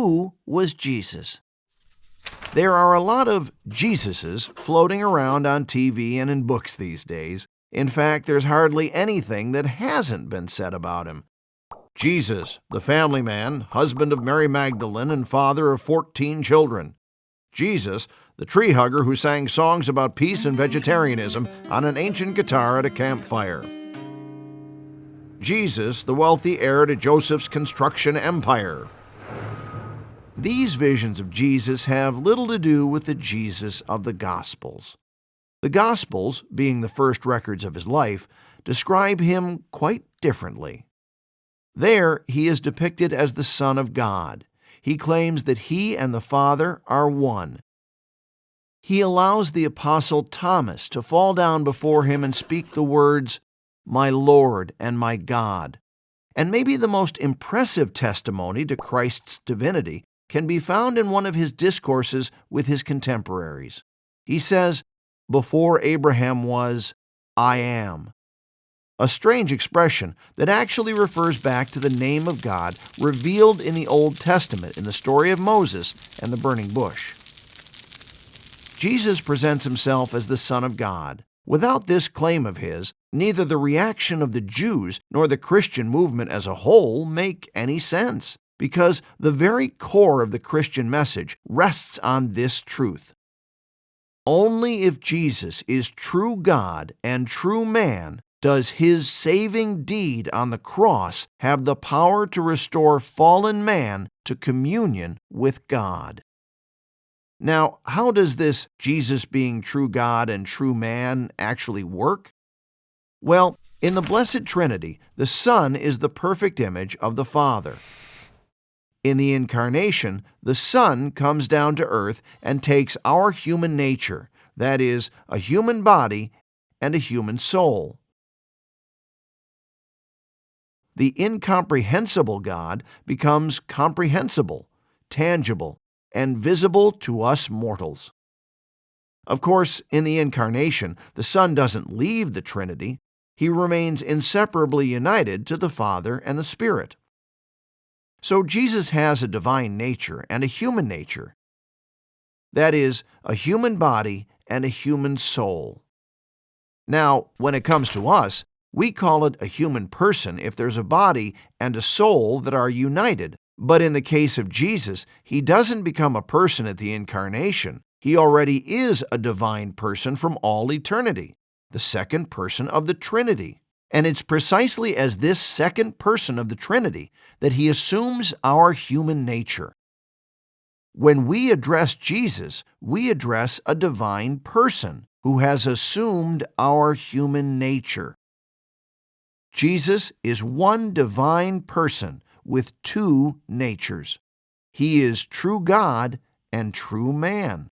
who was Jesus? There are a lot of Jesuses floating around on TV and in books these days. In fact, there's hardly anything that hasn't been said about him. Jesus, the family man, husband of Mary Magdalene and father of 14 children. Jesus, the tree hugger who sang songs about peace and vegetarianism on an ancient guitar at a campfire. Jesus, the wealthy heir to Joseph's construction empire. These visions of Jesus have little to do with the Jesus of the Gospels. The Gospels, being the first records of his life, describe him quite differently. There, he is depicted as the Son of God. He claims that he and the Father are one. He allows the Apostle Thomas to fall down before him and speak the words, "My Lord and my God." And maybe the most impressive testimony to Christ's divinity can be found in one of his discourses with his contemporaries. He says, "Before Abraham was, I am." A strange expression that actually refers back to the name of God revealed in the Old Testament in the story of Moses and the burning bush. Jesus presents himself as the Son of God. Without this claim of his, neither the reaction of the Jews nor the Christian movement as a whole make any sense, because the very core of the Christian message rests on this truth. Only if Jesus is true God and true man does his saving deed on the cross have the power to restore fallen man to communion with God. Now, how does this Jesus being true God and true man actually work? Well, in the Blessed Trinity, the Son is the perfect image of the Father. In the Incarnation, the Son comes down to earth and takes our human nature, that is, a human body and a human soul. The incomprehensible God becomes comprehensible, tangible, and visible to us mortals. Of course, in the Incarnation, the Son doesn't leave the Trinity. He remains inseparably united to the Father and the Spirit. So Jesus has a divine nature and a human nature. That is, a human body and a human soul. Now, when it comes to us, we call it a human person if there's a body and a soul that are united. But in the case of Jesus, he doesn't become a person at the Incarnation. He already is a divine person from all eternity, the second person of the Trinity. And it's precisely as this second person of the Trinity that he assumes our human nature. When we address Jesus, we address a divine person who has assumed our human nature. Jesus is one divine person with two natures. He is true God and true man.